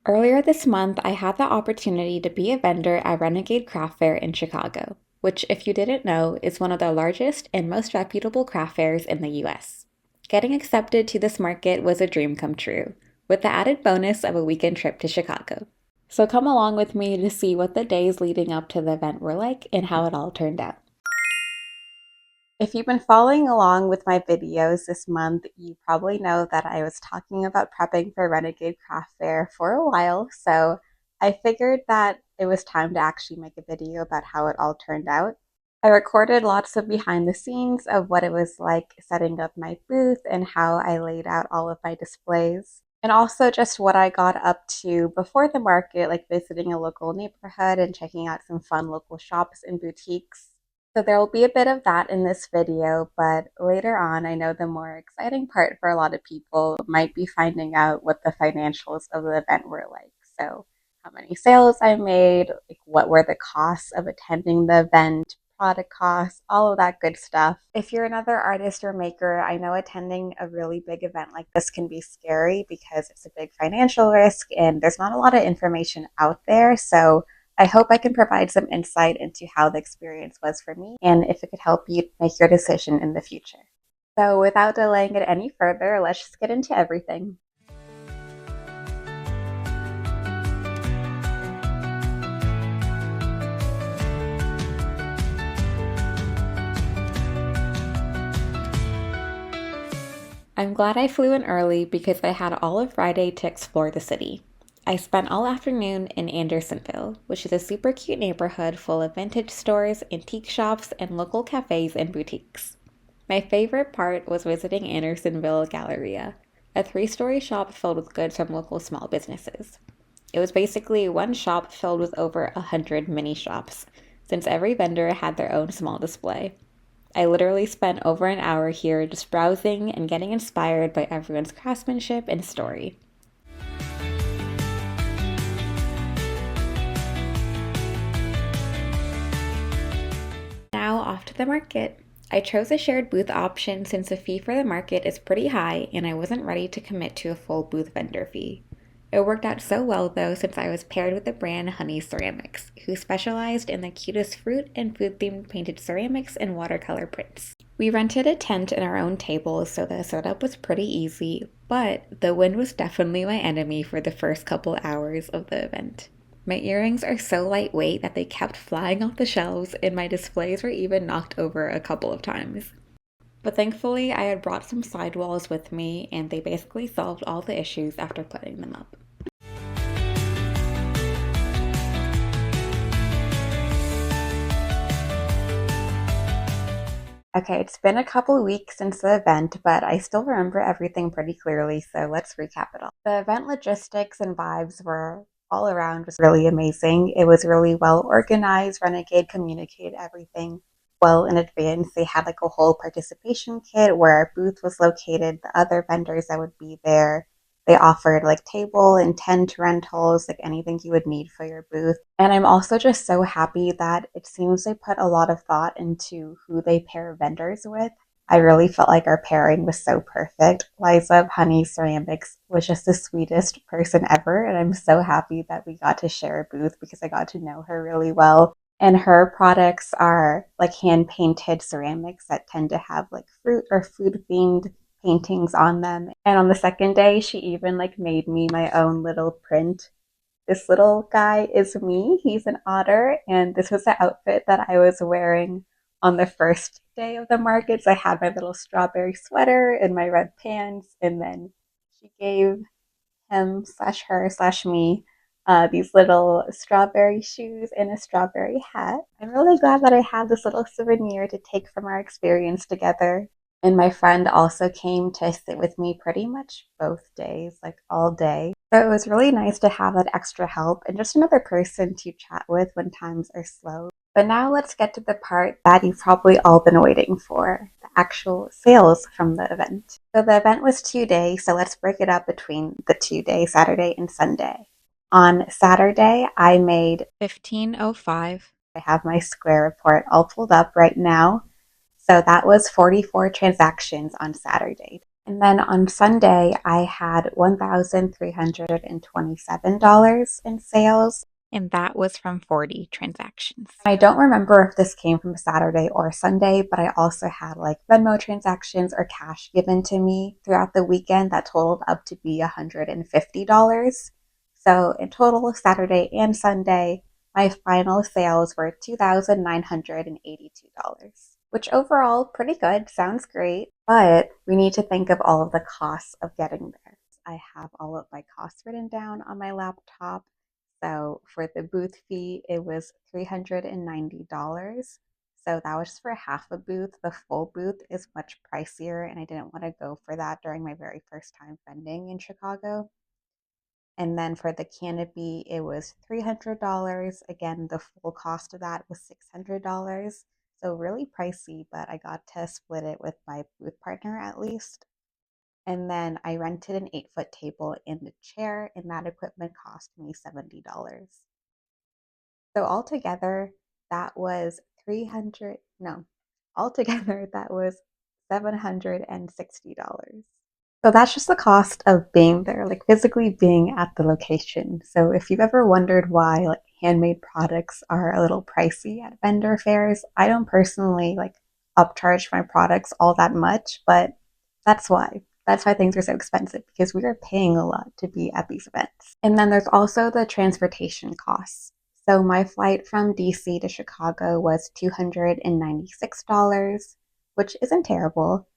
Earlier this month, I had the opportunity to be a vendor at Renegade Craft Fair in Chicago, which, if you didn't know, is one of the largest and most reputable craft fairs in the US. Getting accepted to this market was a dream come true, with the added bonus of a weekend trip to Chicago. So come along with me to see what the days leading up to the event were like and how it all turned out. If you've been following along with my videos this month, you probably know that I was talking about prepping for Renegade Craft Fair for a while, so I figured that it was time to actually make a video about how it all turned out. I recorded lots of behind the scenes of what it was like setting up my booth and how I laid out all of my displays, and also just what I got up to before the market, like visiting a local neighborhood and checking out some fun local shops and boutiques. So there will be a bit of that in this video, but later on, I know the more exciting part for a lot of people might be finding out what the financials of the event were like. So how many sales I made, like what were the costs of attending the event, product costs, all of that good stuff. If you're another artist or maker, I know attending a really big event like this can be scary because it's a big financial risk and there's not a lot of information out there. So I hope I can provide some insight into how the experience was for me and if it could help you make your decision in the future. So, without delaying it any further, let's just get into everything. I'm glad I flew in early because I had all of Friday to explore the city. I spent all afternoon in Andersonville, which is a super cute neighborhood full of vintage stores, antique shops, and local cafes and boutiques. My favorite part was visiting Andersonville Galleria, a three-story shop filled with goods from local small businesses. It was basically one shop filled with over 100 mini shops, since every vendor had their own small display. I literally spent over an hour here just browsing and getting inspired by everyone's craftsmanship and story. Now off to the market. I chose a shared booth option since the fee for the market is pretty high and I wasn't ready to commit to a full booth vendor fee. It worked out so well though since I was paired with the brand Honey Ceramics, who specialized in the cutest fruit and food themed painted ceramics and watercolor prints. We rented a tent and our own tables so the setup was pretty easy, but the wind was definitely my enemy for the first couple hours of the event. My earrings are so lightweight that they kept flying off the shelves, and my displays were even knocked over a couple of times. But thankfully, I had brought some sidewalls with me, and they basically solved all the issues after putting them up. Okay, it's been a couple weeks since the event, but I still remember everything pretty clearly, so let's recap it all. The event logistics and vibes were all around just really amazing. It was really well organized. Renegade communicated everything well in advance. They had like a whole participation kit where our booth was located, the other vendors that would be there. They offered like table and tent rentals, like anything you would need for your booth. And I'm also just so happy that it seems they put a lot of thought into who they pair vendors with. I really felt like our pairing was so perfect. Liza of Honey Ceramics was just the sweetest person ever, and I'm so happy that we got to share a booth because I got to know her really well. And her products are like hand painted ceramics that tend to have like fruit or food themed paintings on them. And on the second day, she even like made me my own little print. This little guy is me. He's an otter, and this was the outfit that I was wearing on the first day of the market. So I had my little strawberry sweater and my red pants, and then she gave him slash her slash me these little strawberry shoes and a strawberry hat. I'm really glad that I had this little souvenir to take from our experience together. And my friend also came to sit with me pretty much both days, like all day. So it was really nice to have that extra help and just another person to chat with when times are slow. But now let's get to the part that you've probably all been waiting for, the actual sales from the event. So the event was 2 days, so let's break it up between the 2 days, Saturday and Sunday. On Saturday, I made 1505. I have my Square report all pulled up right now. So that was 44 transactions on Saturday. And then on Sunday, I had $1,327 in sales. And that was from 40 transactions. I don't remember if this came from Saturday or Sunday, but I also had like Venmo transactions or cash given to me throughout the weekend that totaled up to be $150. So in total, Saturday and Sunday, my final sales were $2,982, which overall pretty good, sounds great, but we need to think of all of the costs of getting there. I have all of my costs written down on my laptop. So for the booth fee, it was $390. So that was just for half a booth. The full booth is much pricier, and I didn't want to go for that during my very first time vending in Chicago. And then for the canopy, it was $300. Again, the full cost of that was $600. So really pricey, but I got to split it with my booth partner at least. And then I rented an 8-foot table and a chair, and that equipment cost me $70. So altogether, that was 300, no, altogether, that was $760. So that's just the cost of being there, like physically being at the location. So if you've ever wondered why like handmade products are a little pricey at vendor fairs, I don't personally like upcharge my products all that much, but that's why. That's why things are so expensive because we are paying a lot to be at these events. And then there's also the transportation costs. So my flight from DC to Chicago was $296, which isn't terrible.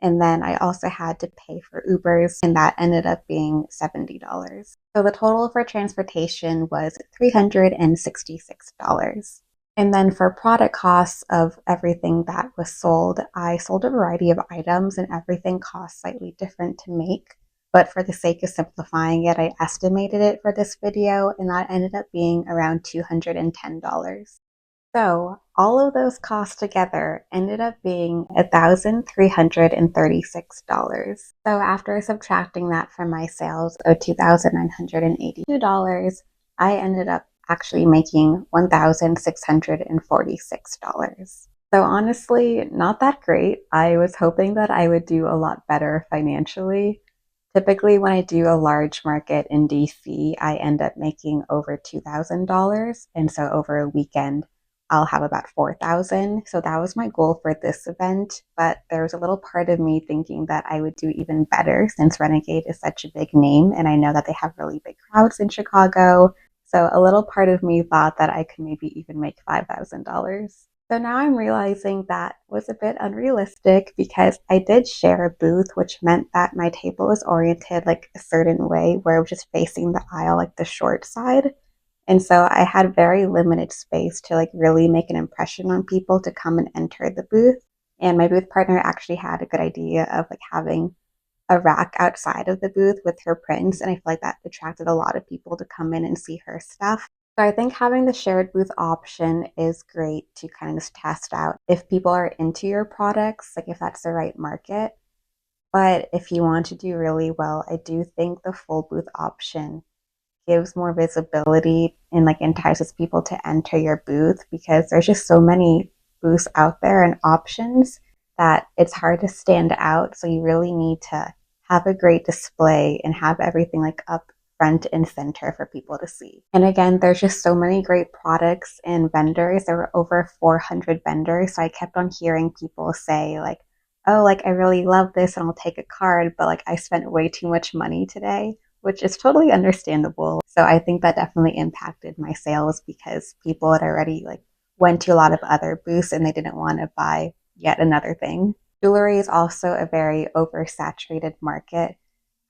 And then I also had to pay for Ubers, and that ended up being $70. So the total for transportation was $366. And then for product costs of everything that was sold, I sold a variety of items and everything cost slightly different to make. But for the sake of simplifying it, I estimated it for this video, and that ended up being around $210. So all of those costs together ended up being $1,336. So after subtracting that from my sales of $2,982, I ended up actually making $1,646. So honestly, not that great. I was hoping that I would do a lot better financially. Typically, when I do a large market in DC, I end up making over $2,000. And so over a weekend, I'll have about 4,000. So that was my goal for this event. But there was a little part of me thinking that I would do even better since Renegade is such a big name. And I know that they have really big crowds in Chicago. So a little part of me thought that I could maybe even make $5,000. So now I'm realizing that was a bit unrealistic because I did share a booth, which meant that my table was oriented like a certain way where it was just facing the aisle, like the short side. And so I had very limited space to like really make an impression on people to come and enter the booth. And my booth partner actually had a good idea of like having a rack outside of the booth with her prints, and I feel like that attracted a lot of people to come in and see her stuff. So I think having the shared booth option is great to kind of just test out if people are into your products, like if that's the right market. But if you want to do really well, I do think the full booth option gives more visibility and like entices people to enter your booth because there's just so many booths out there and options that it's hard to stand out. So you really need to have a great display and have everything like up front and center for people to see. And again, there's just so many great products and vendors. There were over 400 vendors. So I kept on hearing people say like, oh, like I really love this and I'll take a card, but like I spent way too much money today, which is totally understandable. So I think that definitely impacted my sales because people had already like went to a lot of other booths and they didn't want to buy yet another thing. Jewelry is also a very oversaturated market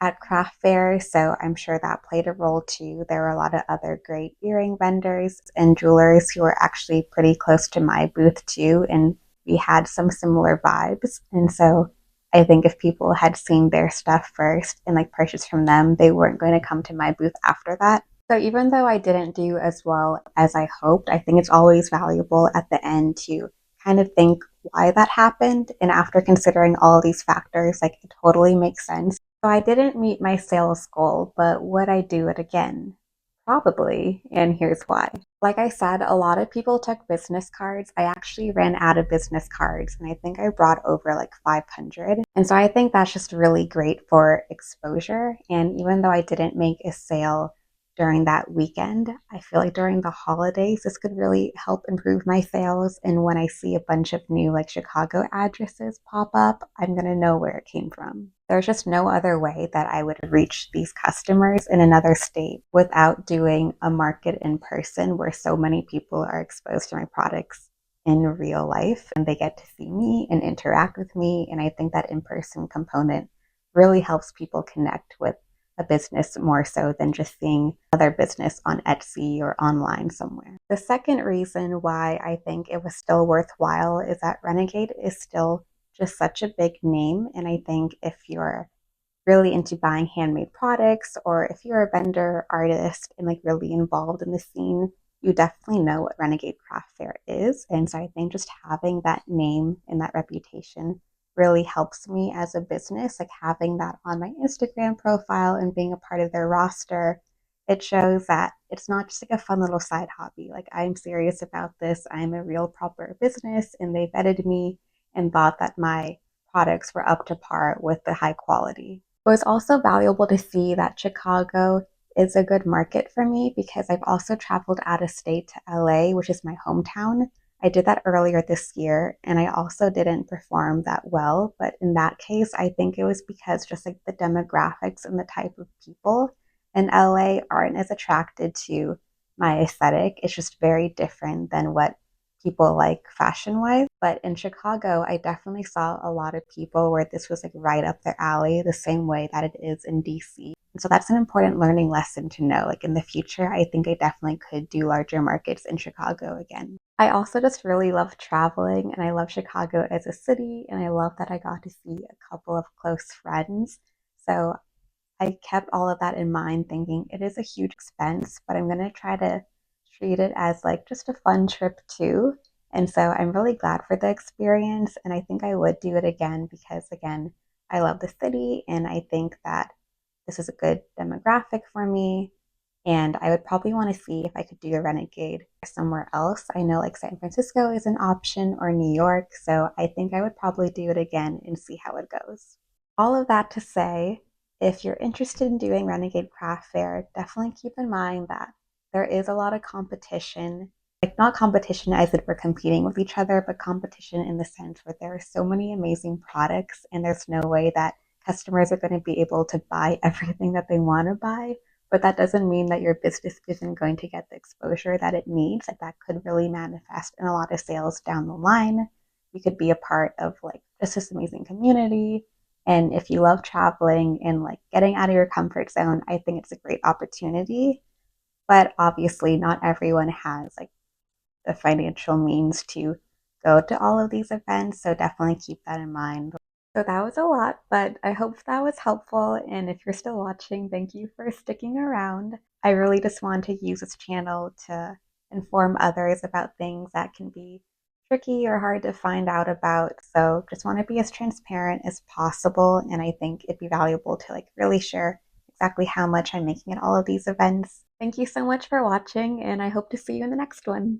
at craft fairs, so I'm sure that played a role too. There were a lot of other great earring vendors and jewelers who were actually pretty close to my booth too, and we had some similar vibes. And so I think if people had seen their stuff first and like purchased from them, they weren't going to come to my booth after that. So even though I didn't do as well as I hoped, I think it's always valuable at the end to kind of think why that happened. And after considering all these factors, like it totally makes sense. So I didn't meet my sales goal, but would I do it again? Probably, and here's why. Like I said, a lot of people took business cards. I actually ran out of business cards and I think I brought over like 500. And so I think that's just really great for exposure. And even though I didn't make a sale during that weekend, I feel like during the holidays, this could really help improve my sales. And when I see a bunch of new like Chicago addresses pop up, I'm going to know where it came from. There's just no other way that I would reach these customers in another state without doing a market in person where so many people are exposed to my products in real life and they get to see me and interact with me. And I think that in person component really helps people connect with a business more so than just seeing other business on Etsy or online somewhere. The second reason why I think it was still worthwhile is that Renegade is still just such a big name. And I think if you're really into buying handmade products or if you're a vendor, artist, and like really involved in the scene, you definitely know what Renegade Craft Fair is. And so I think just having that name and that reputation really helps me as a business, like having that on my Instagram profile and being a part of their roster. It shows that it's not just like a fun little side hobby. Like I'm serious about this. I'm a real proper business and they vetted me and thought that my products were up to par with the high quality. It was also valuable to see that Chicago is a good market for me because I've also traveled out of state to LA, which is my hometown. I did that earlier this year and I also didn't perform that well. But in that case, I think it was because just like the demographics and the type of people in LA aren't as attracted to my aesthetic. It's just very different than what people like fashion wise. But in Chicago, I definitely saw a lot of people where this was like right up their alley, the same way that it is in DC. And so that's an important learning lesson to know. Like in the future, I think I definitely could do larger markets in Chicago again. I also just really love traveling and I love Chicago as a city and I love that I got to see a couple of close friends. So I kept all of that in mind, thinking it is a huge expense, but I'm going to try to treat it as like just a fun trip too. And so I'm really glad for the experience. And I think I would do it again because, again, I love the city and I think that this is a good demographic for me. And I would probably want to see if I could do a Renegade somewhere else. I know like San Francisco is an option or New York. So I think I would probably do it again and see how it goes. All of that to say, if you're interested in doing Renegade Craft Fair, definitely keep in mind that there is a lot of competition. Like, not competition as if we're competing with each other, but competition in the sense where there are so many amazing products, and there's no way that customers are going to be able to buy everything that they want to buy. But that doesn't mean that your business isn't going to get the exposure that it needs. Like, that could really manifest in a lot of sales down the line. You could be a part of like just this amazing community, and if you love traveling and like getting out of your comfort zone, I think it's a great opportunity. But obviously, not everyone has like the financial means to go to all of these events. So definitely keep that in mind. So that was a lot, but I hope that was helpful. And if you're still watching, thank you for sticking around. I really just want to use this channel to inform others about things that can be tricky or hard to find out about. So just want to be as transparent as possible. And I think it'd be valuable to like really share exactly how much I'm making at all of these events. Thank you so much for watching, and I hope to see you in the next one.